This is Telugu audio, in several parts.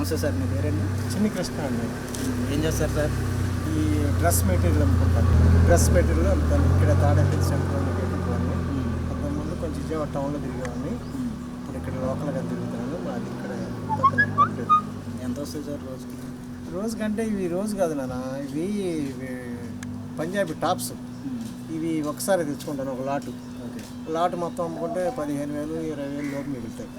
నమస్తే సార్, మీ పేరండి? చిన్ని కృష్ణ అండి. ఏం చేస్తారు సార్? ఈ డ్రెస్ మెటీరియల్ అమ్ముకుంటాను. డ్రెస్ మెటీరియల్ అమ్ముతాను. ఇక్కడ తాడేపల్లి సెంటర్లో పెట్టుకోవాలి. అంతకుముందు కొంచెం విజయవాడ టౌన్లో తిరిగేవాడిని. ఇప్పుడు ఇక్కడ లోకల్గా తిరుగుతున్నాను. మాది ఇక్కడ పక్కన కంప్లీట్. ఎంత వస్తుంది సార్ రోజుకి? రోజుకంటే ఇవి రోజు కాదు నాన్న, ఇవి పంజాబీ టాప్స్. ఇవి ఒకసారి తెచ్చుకుంటాను ఒక లాటు. లాట్ మొత్తం అమ్ముకుంటే 15,000 20,000 లోపు మిగులుతాయి.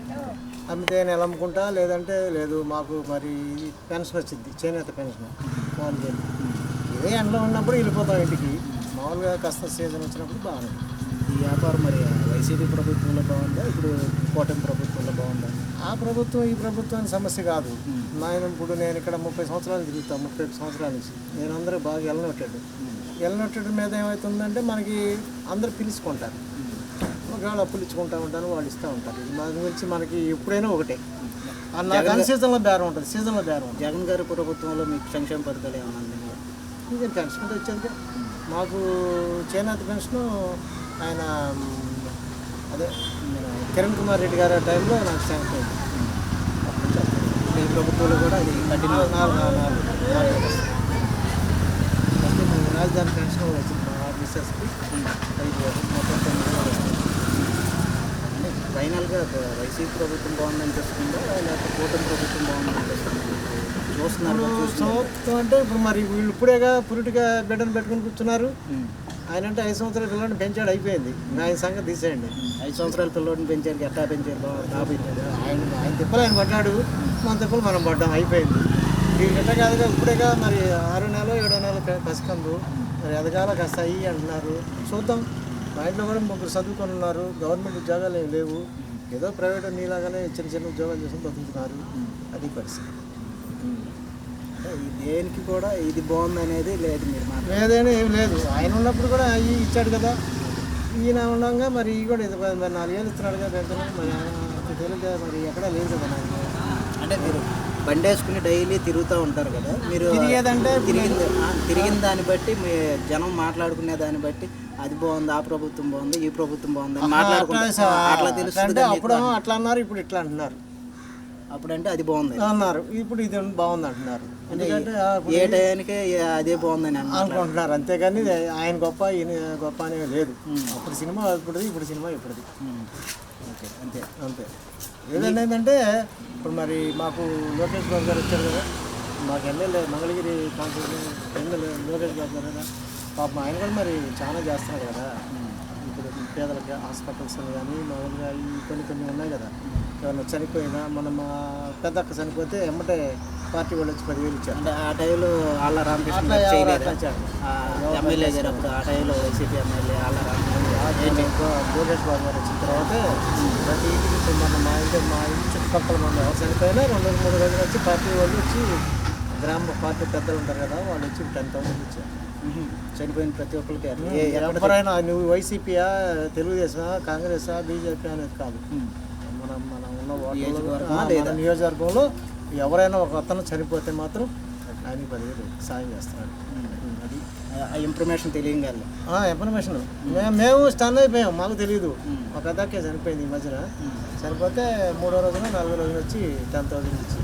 అమ్మితే నేను అమ్ముకుంటా, లేదంటే లేదు. మాకు మరి పెన్షన్ వచ్చింది, చేనేత పెన్షన్ 4,000. ఇదే ఎండలో ఉన్నప్పుడు వెళ్ళిపోతాం ఇంటికి. మామూలుగా కాస్త సీజన్ వచ్చినప్పుడు బాగుంది. ఈ వ్యాపారం మరి వైసీపీ ప్రభుత్వంలో బాగుందా, ఇప్పుడు కూటమి ప్రభుత్వంలో బాగుందా? ఆ ప్రభుత్వం ఈ ప్రభుత్వానికి సమస్య కాదు. ఇప్పుడు నేను ఇక్కడ 30 సంవత్సరాలు తిరుగుతాను, 31 సంవత్సరాల నుంచి. నేను అందరూ బాగా ఎల్లనొట్టేడు మీద ఏమవుతుందంటే మనకి అందరూ పిలుచుకుంటారు. ఒకవేళ అప్పులు ఇచ్చుకుంటూ ఉంటాను, వాళ్ళు ఇస్తూ ఉంటారు. ఇది మన గురించి మనకి ఎప్పుడైనా ఒకటే. నాకు అన్ని సీజన్లో బేరం ఉంటుంది, సీజన్లో బేరం ఉంటుంది. జగన్ గారి ప్రభుత్వంలో మీకు సంక్షేమ పథకాలు ఏమన్నా అందినాయా? ఇది పెన్షన్ వచ్చేది మాకు. చేనేత పెన్షన్ ఆయన అదే కిరణ్ కుమార్ రెడ్డి గారి టైంలో నాకు శాంక్షన్ అయింది. ఈ ప్రభుత్వంలో కూడా అది కంటిన్యూ. 4 రాజధాని పెన్షన్ వచ్చింది మా ఆఫీసర్స్కి 5,000, మొత్తం 9,000 వస్తుంది. అంటే ఫైనల్గా వైసీపీ ప్రభుత్వం బాగుందని తెలుస్తుందా, లేకపోతే కూటమి ప్రభుత్వం బాగుందని తెలుస్తుందా? చూస్తున్నారు అంటే ఇప్పుడు మరి వీళ్ళు ఇప్పుడేగా పురిటిగా బిడ్డను పెట్టుకుని కూర్చున్నారు. ఆయన అంటే 5 సంవత్సరాల పిల్లల్ని పెంచాడు, అయిపోయింది. ఆయన సంగతి తీసేయండి. 5 సంవత్సరాల పిల్లోడిని పెంచారు, ఎట్టా పెంచారు? ఆయన తిప్పలు ఆయన పడ్డాడు, మన తిప్పలు మనం పడ్డాం, అయిపోయింది. ఈ గట్ట కాదుగా ఇప్పుడేగా మరి 6 నెలలు 7 నెలలు కసికందు మరి ఎదగాల కాస్త అయ్యి అంటున్నారు. చూద్దాం. మా ఇంట్లో కూడా 3 చదువుకొని ఉన్నారు. గవర్నమెంట్ ఉద్యోగాలు ఏమి లేవు. ఏదో ప్రైవేట్ నీలాగానే చిన్న చిన్న ఉద్యోగాలు చేసుకుని బతుకుతున్నారు. అది పరిస్థితి. దేనికి కూడా ఇది బాగుంది అనేది లేదు. మీరు లేదని ఏం లేదు. ఆయన ఉన్నప్పుడు కూడా అవి ఇచ్చాడు కదా. ఈయన ఉండగా మరి ఇవి కూడా ఇది మరి 4,000 ఇస్తున్నాడు కదా పెద్దలు. మరి తెలియదు మరి ఎక్కడా లేదు కదా నాకు. అంటే మీరు బండి వేసుకుని డైలీ తిరుగుతూ ఉంటారు కదా, మీరు తిరిగేదంటే తిరిగిన దాన్ని బట్టి మీ జనం మాట్లాడుకునే దాన్ని బట్టి అది బాగుంది, ఆ ప్రభుత్వం బాగుంది, ఈ ప్రభుత్వం బాగుంది అని మాట్లాడుకుంటారు. అట్లా తెలుస్తుంది. అప్పుడు అట్లా అన్నారు, ఇప్పుడు ఇట్లా అంటున్నారు. అప్పుడంటే అది బాగుంది అన్నారు, ఇప్పుడు ఇది బాగుంది అంటున్నారు. ఎందుకంటే ఏ టయానికి అదే బాగుందని అనుకుంటున్నారు. అంతేగాని ఆయన గొప్ప ఈయన గొప్ప అనేది లేదు. అప్పుడు సినిమా ఇప్పుడుది, ఇప్పుడు సినిమా ఇప్పుడుది. ఓకే, అంతే అంతే. ఏదైనా ఏంటంటే ఇప్పుడు మరి మాకు లోకేష్ బాబు గారు వచ్చారు కదా, మాకు MLA Mangalagiri constitution MLA Lokesh Babu గారు కదా. పాపం ఆయన కూడా మరి చాలా చేస్తున్నారు కదా. ఇప్పుడు పేదలకి హాస్పిటల్స్ కానీ మామూలుగా ఈ కొన్ని ఉన్నాయి కదా. ఏమన్నా చనిపోయినా మన మా పెద్దక్క చనిపోతే ఎమ్మటే పార్టీ వాళ్ళు వచ్చి 10,000 ఇచ్చారు. అంటే ఆ టైంలో ఆళ్ళ రామకృష్ణ ఎమ్మెల్యే గారు, అప్పుడు ఆ టైంలో వైసీపీ ఎమ్మెల్యే ఆళ్ళ లోకేష్ బాబు గారు వచ్చిన తర్వాత ప్రతి ఇంటికి మా ఇంటి చుట్టుపక్కల మంది ఎవరు చనిపోయినా 2-3 రోజులు వచ్చి పార్టీ వాళ్ళు వచ్చి గ్రామ పార్టీ పెద్దలు ఉంటారు కదా, వాళ్ళు వచ్చి 10,000 ఇచ్చారు. చనిపోయిన ప్రతి ఒక్కరికి. ఎవరైనా నువ్వు వైసీపీయా, తెలుగుదేశమా, కాంగ్రెసా, బీజేపీ అనేది కాదు. మనం ఉన్న ఓటర్ నియోజకవర్గంలో ఎవరైనా ఒక అతను చనిపోతే మాత్రం ఆయనకి 10,000 సాయం చేస్తున్నాడు. అది ఆ ఇన్ఫర్మేషన్ తెలియగల ఇన్ఫర్మేషన్ మేము స్టన్ అయిపోయాం. మాకు తెలియదు. ఒక పెద్దకే చనిపోయింది ఈ మధ్యన. చనిపోతే 3వ రోజున 4వ రోజున వచ్చి 10,000 ఇచ్చి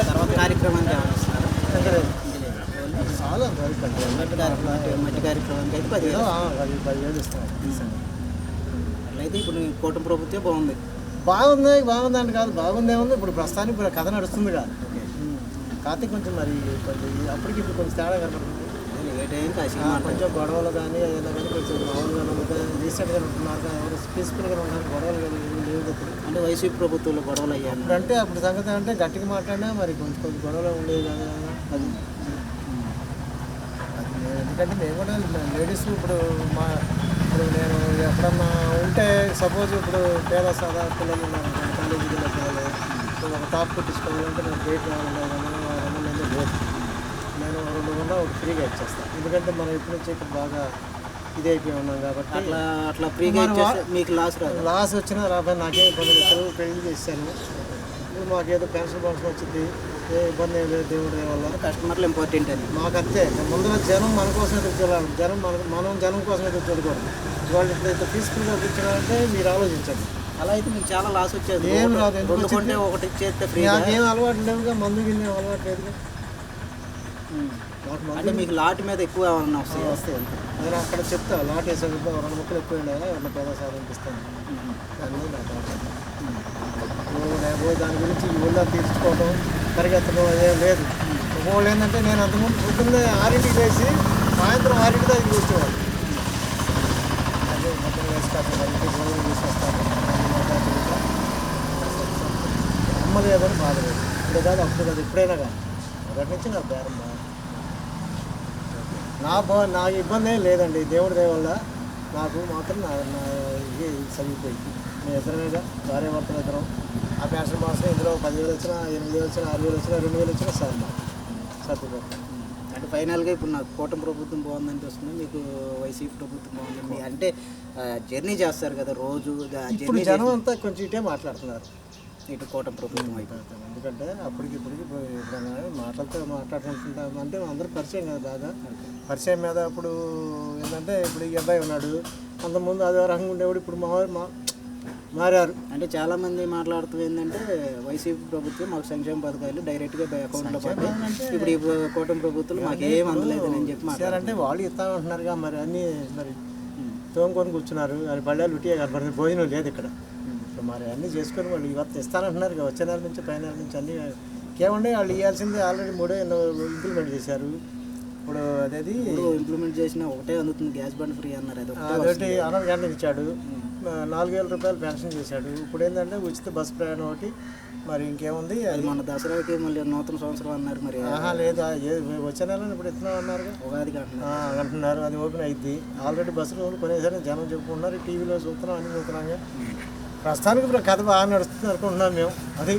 తర్వాత కార్యక్రమానికి చాలా మట్టి కార్యక్రమానికి అయితే 10,000 ఇస్తున్నాడు. అట్లయితే ఇప్పుడు కూటమి ప్రభుత్వం బాగుంది. బాగుంది అంటే కాదు, బాగుందేముంది. ఇప్పుడు ప్రస్తుతానికి ఇప్పుడు కథ నడుస్తుంది కాదు. కాకపోతే కొంచెం మరి అప్పటికి ఇప్పుడు కొంచెం తేడా కనబడుతుంది. కొంచెం గొడవలు కానీ ఏదైనా కానీ కొంచెం మామూలుగా రీసెంట్గా ఉంటున్నారు కానీ ఎవరు పీస్ఫుల్గా ఉన్నారు. గొడవలు కానీ లేదు ఇప్పుడు. అంటే వైసీపీ ప్రభుత్వంలో గొడవలు అయ్యాయి అంటే అప్పుడు సంగతి అంటే గట్టిగా మాట్లాడినా మరి కొంచెం గొడవలు ఉండేవి కదా. అది ఎందుకంటే మేము కూడా లేడీస్ ఇప్పుడు నేను ఎప్పుడన్నా ఉంటే సపోజ్ ఇప్పుడు పేద సాదా పిల్లలు ఉన్నారు, కాలేజీకి వెళ్ళే పిల్లలు ఒక టాప్ కుట్టించుకోవాలంటే నాకు రేట్ కావాలి లేదు. నేను 2 గంటలు ఒకటి ఫ్రీగా ఇచ్చేస్తాను. ఎందుకంటే మనం ఎప్పుడు వచ్చి ఇక్కడ బాగా ఇది అయిపోయి ఉన్నాం కాబట్టి. అట్లా ఫ్రీగా మీకు లాస్ వచ్చినా రాబోయే నాకేం ఇబ్బంది లేదు. పెళ్లి చేశాను, మాకేదో పెన్షన్ వచ్చింది, ఏ ఇబ్బంది ఏం లేదు. దేవుడి వల్ల కస్టమర్లు ఇంపార్టెంట్ అని మాకు అంతే. ముందుగా జనం మన కోసం ఎదురు చూడాలి. మనం జనం కోసం ఎదురు చూడకూడదు. వాళ్ళు ఇప్పుడు ఇంత పీస్ఫుల్గా కూర్చోవాలంటే మీరు ఆలోచించండి. అలా అయితే మీకు చాలా లాస్ వచ్చేది. ఏం రాదు, ఎందుకు రెండు కొంటే ఒకటి ఇచ్చేస్తే ఫ్రీ. నాకేం అలవాటు లేవుగా, మందు గిన్నె అలవాటు లేదుగా. నాకు అంటే మీకు లాట్ మీద ఎక్కువ ఏమన్నా వస్తాయి? వస్తాయి అంతే. నేను అక్కడ చెప్తా, లాట్ వేసాను 2 ముక్కలు ఎక్కువ ఎవరిన పేదసారి అనిపిస్తాను అన్నీ నాకు దాని గురించి ఈ ఊళ్ళో తీర్చుకోవడం పరిగెత్తడం అదేం లేదు. ఒకళ్ళు ఏంటంటే నేను అంతకుముందు పొద్దున్నే 6ంటికి వేసి సాయంత్రం 6ంటి దాకా వచ్చేవాడు. అదే మొత్తం వేసి కాస్త భోజనం చేసి వస్తాను. అమ్మ లేదని బాధ లేదు. ఇప్పుడే కాదు అప్పుడు కాదు, ఎప్పుడైనా కానీ మొదటి నుంచి నాకు బేరం బాగా నాకు ఇబ్బంది ఏం లేదండి. దేవుడి దయ వల్ల నాకు మాత్రం నా ఇది సరిపోయింది. మేము ఇద్దరమేగా, భార్య భర్తలు ఇద్దరం. ఆ పెన్షన్ మాసం ఇందులో 10,000 వచ్చినా, 8,000 వచ్చినా, 6,000 వచ్చినా, 2,000 వచ్చినా సార్ మాకు సరిపోతుంది. అంటే ఫైనల్గా ఇప్పుడు నాకు కూటమి ప్రభుత్వం బాగుందనిపిస్తుంది, మీకు వైసీపీ ప్రభుత్వం బాగుంది అంటే జర్నీ చేస్తారు కదా రోజు. ఇప్పుడు జనం అంతా కొంచెం ఇటే మాట్లాడుతున్నారు, ఇటు కూటమి ప్రభుత్వం అయిపోతుంది. ఎందుకంటే అప్పటికి మాట్లాడుకుంటుంటాం అంటే అందరూ పరిచయం కదా బాగా. పరిచయం మీద ఇప్పుడు ఏంటంటే ఇప్పుడు ఈ అబ్బాయి ఉన్నాడు, అంతకుముందు అదే రకంగా ఉండేవాడు, ఇప్పుడు మారారు. అంటే చాలామంది మాట్లాడుతూ ఏంటంటే వైసీపీ ప్రభుత్వం మాకు సంక్షేమ పథకాలు డైరెక్ట్గా అకౌంట్లో పడ్డాయి, ఇప్పుడు ఈ కూటమి ప్రభుత్వం మాకు ఏం అందలేదని అని చెప్పి మాట్లాడారంటే వాళ్ళు ఇస్తామంటున్నారుగా. మరి అన్నీ మరి తోముకొని కూర్చున్నారు, అది పళ్ళాలు ఉట్టిగా కనపడుతుంది, భోజనం లేదు ఇక్కడ. మరి అన్నీ చేసుకొని వాళ్ళు ఇవన్నీ ఇస్తానంటున్నారు కదా, వచ్చే నెల నుంచి పై నెల నుంచి అన్నీ కేవండి. వాళ్ళు ఇవ్వాల్సింది ఆల్రెడీ 3 ఇంప్లిమెంట్ చేశారు. ఇప్పుడు అదేది ఇంప్లిమెంట్ చేసిన ఒకటే అందుతుంది, గ్యాస్ బండ్ ఫ్రీ అన్నారు. అదొకటి 6 గంటలకు ఇచ్చాడు, 4,000 రూపాయలు పెన్షన్ చేశాడు. ఇప్పుడు ఏంటంటే ఉచిత బస్ ప్రయాణం ఒకటి. మరి ఇంకేముంది, అది మన దసరాకి మళ్ళీ నూతన సంవత్సరం అన్నారు. మరి లేదు వచ్చే నెల ఇప్పుడు ఇస్తున్నాం అన్నారు, ఉగాదికి అంటున్నారు. అది ఓపెన్ అయింది. ఆల్రెడీ బస్సులు కొనేసరి జనం చెప్పుకుంటున్నారు, టీవీలో చూస్తున్నాం, అన్నీ చూస్తున్నాం. ప్రస్తుతానికి ఇప్పుడు కథ బాగా నడుస్తుంది అనుకుంటున్నాం మేము. అది